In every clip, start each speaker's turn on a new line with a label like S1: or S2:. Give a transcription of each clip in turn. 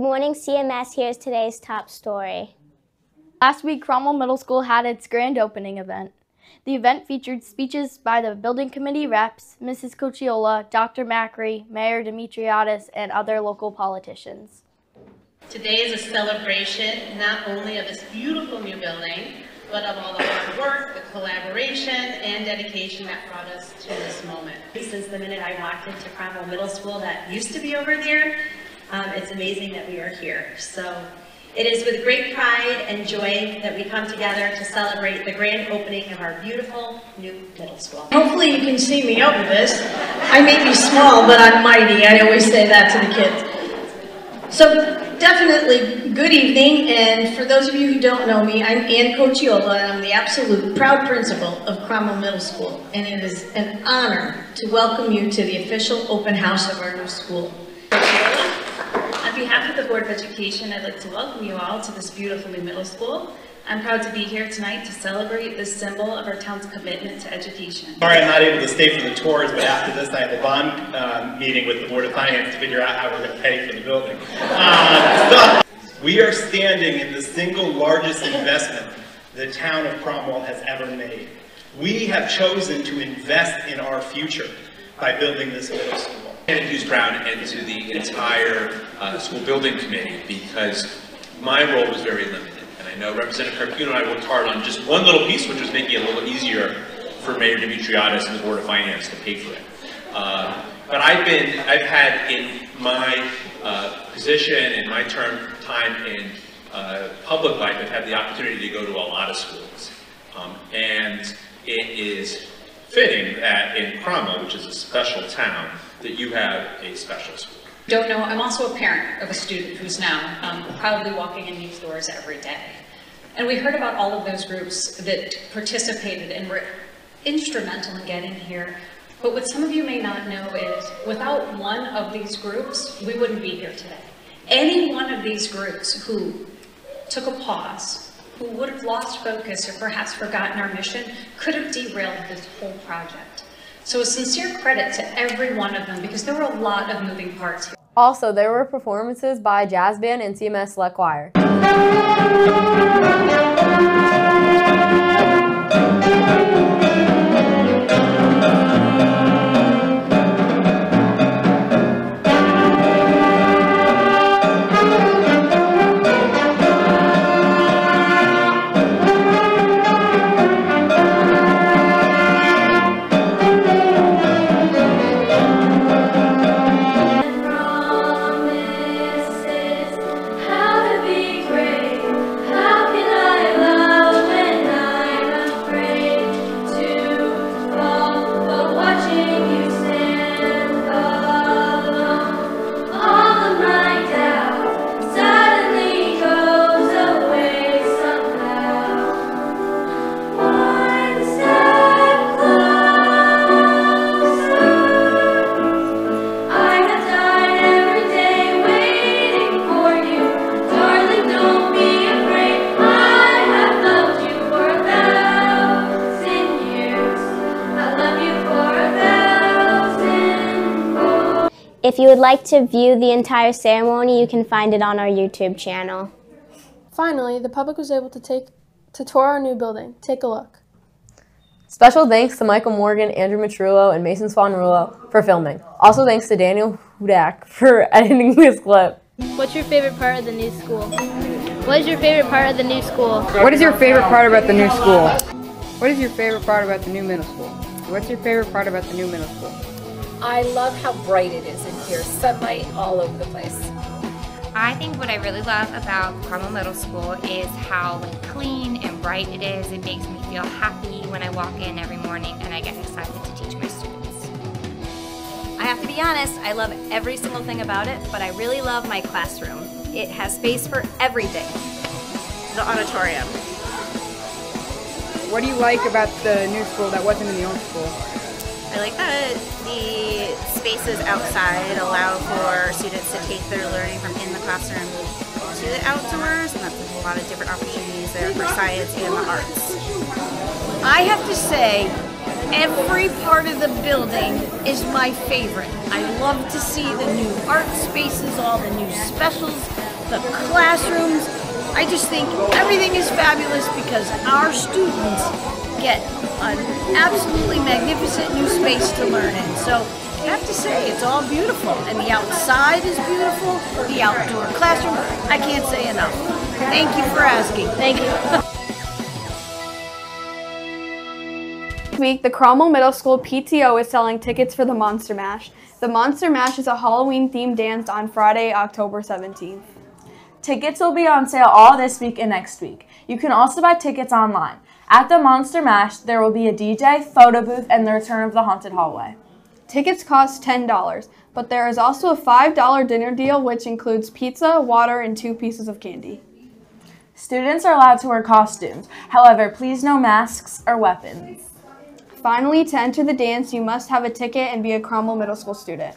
S1: morning, CMS. Here's today's top story.
S2: Last week, Cromwell Middle School had its grand opening event. The event featured speeches by the building committee reps, Mrs. Cocciola, Dr. Macri, Mayor Demetriadis, and other local politicians.
S3: Today is a celebration not only of this beautiful new building, but of all the hard work, the collaboration, and dedication that brought us to this moment.
S4: Since the minute I walked into Cromwell Middle School that used to be over there, it's amazing that we are here. So it is with great pride and joy that we come together to celebrate the grand opening of our beautiful new middle school.
S5: Hopefully you can see me over this. I may be small, but I'm mighty. I always say that to the kids. So definitely good evening, and for those of you who don't know me, I'm Ann Cocciola, and I'm the absolute proud principal of Cromwell Middle School, and it is an honor to welcome you to the official open house of our new school.
S6: On behalf of the Board of Education, I'd like to welcome you all to this beautiful new middle school. I'm proud to be here tonight to celebrate this symbol of our town's commitment to education.
S7: Sorry I'm not able to stay for the tours, but after this I have a bond meeting with the Board of Finance to figure out how we're going to pay for the building. We are standing in the single largest investment the town of Cromwell has ever made. We have chosen to invest in our future by building this middle school.
S8: And Hughes Brown and to the entire school building committee, because my role was very limited. And I know Representative Carpuno and I worked hard on just one little piece, which was making it a little easier for Mayor Demetriadis and the Board of Finance to pay for it. But I've had in my position and my time in public life, I've had the opportunity to go to a lot of schools. And it is fitting that in Cromwell, which is a special town, that you have a special school.
S9: Don't know, I'm also a parent of a student who's now proudly walking in these doors every day. And we heard about all of those groups that participated and were instrumental in getting here. But what some of you may not know is, without one of these groups, we wouldn't be here today. Any one of these groups who took a pause, who would have lost focus or perhaps forgotten our mission, could have derailed this whole project. So a sincere credit to every one of them, because there were a lot of moving parts here.
S10: Also, there were performances by jazz band and CMS Select Choir.
S1: If you would like to view the entire ceremony, you can find it on our YouTube channel.
S2: Finally, the public was able to tour our new building. Take a look.
S10: Special thanks to Michael Morgan, Andrew Matrullo, and Mason Swan-Rulo for filming. Also thanks to Daniel Hudak for editing this clip.
S11: What's your favorite part of the new school? What is your favorite part of the new school?
S12: What is your favorite part about the new school? What is your favorite part about the new middle school? What's your favorite part about the new middle school?
S13: I love how bright it is in here, sunlight all over the place.
S14: I think what I really love about Cromwell Middle School is how clean and bright it is. It makes me feel happy when I walk in every morning and I get excited to teach my students.
S15: I have to be honest, I love every single thing about it, but I really love my classroom. It has space for everything. The auditorium.
S12: What do you like about the new school that wasn't in the old school?
S15: I like that the spaces outside allow for students to take their learning from in the classroom to the outdoors, and that's a lot of different opportunities there for science and the arts.
S16: I have to say, every part of the building is my favorite. I love to see the new art spaces, all the new specials, the classrooms. I just think everything is fabulous because our students get an absolutely magnificent new space to learn in. So I have to say, it's all beautiful. And the outside is beautiful, the outdoor classroom, I can't say enough. Thank you for asking.
S2: Thank you. This week, the Cromwell Middle School PTO is selling tickets for the Monster Mash. The Monster Mash is a Halloween-themed dance on Friday, October 17th.
S17: Tickets will be on sale all this week and next week. You can also buy tickets online. At the Monster Mash, there will be a DJ, photo booth, and the return of the haunted hallway.
S2: Tickets cost $10, but there is also a $5 dinner deal which includes pizza, water, and 2 pieces of candy.
S17: Students are allowed to wear costumes. However, please no masks or weapons.
S2: Finally, to enter the dance, you must have a ticket and be a Cromwell Middle School student.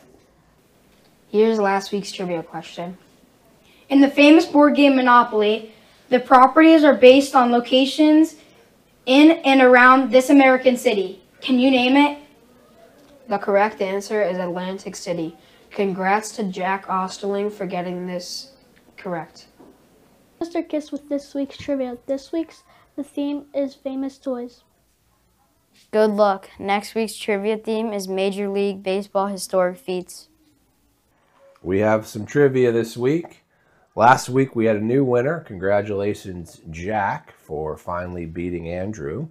S18: Here's last week's trivia question.
S11: In the famous board game Monopoly, the properties are based on locations in and around this American city. Can you name it?
S18: The correct answer is Atlantic City. Congrats to Jack Osterling for getting this correct.
S11: Mr. Kiss with this week's trivia. The theme is famous toys.
S2: Good luck. Next week's trivia theme is Major League Baseball historic feats.
S19: We have some trivia this week. Last week we had a new winner. Congratulations, Jack, for finally beating Andrew.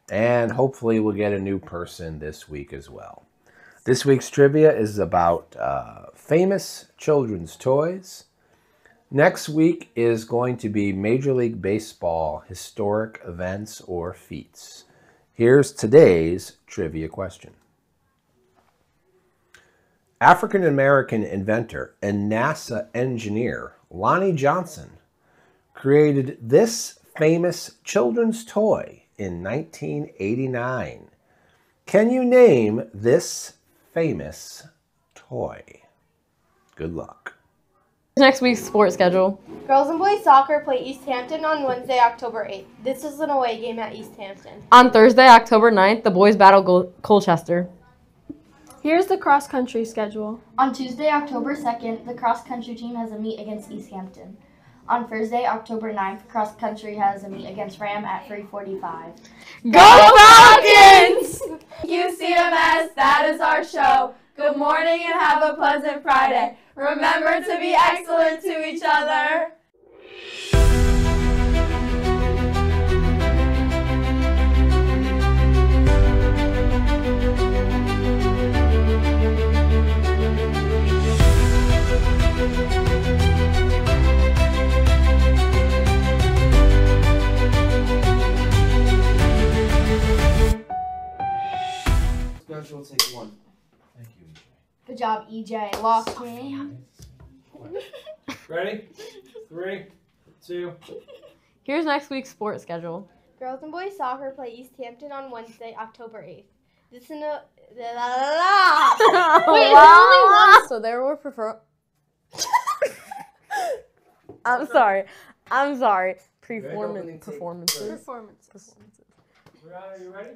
S19: And hopefully we'll get a new person this week as well. This week's trivia is about famous children's toys. Next week is going to be Major League Baseball historic events or feats. Here's today's trivia question. African-American inventor and NASA engineer Lonnie Johnson created this famous children's toy in 1989. Can you name this famous toy? Good luck.
S10: Next week's sports schedule.
S2: Girls and boys soccer play East Hampton on Wednesday, October 8th. This is an away game at East Hampton.
S10: On Thursday, October 9th, the boys battle Colchester.
S2: Here's the cross-country schedule.
S20: On Tuesday, October 2nd, the cross-country team has a meet against East Hampton. On Thursday, October 9th, cross-country has a meet against Ram at 3:45.
S2: Go Falcons! Thank you, CMS. That is our show. Good morning and have a pleasant Friday. Remember to be excellent to each other.
S21: We'll take one. Thank you, EJ.
S20: Good job, EJ. Locked in.
S21: Ready? 3, 2.
S10: Here's next week's sports schedule.
S2: Girls and boys soccer play East Hampton on Wednesday, October 8th. This is a...
S10: Wait, only one. So there were I'm sorry. Performances.
S21: Brianna, are you ready?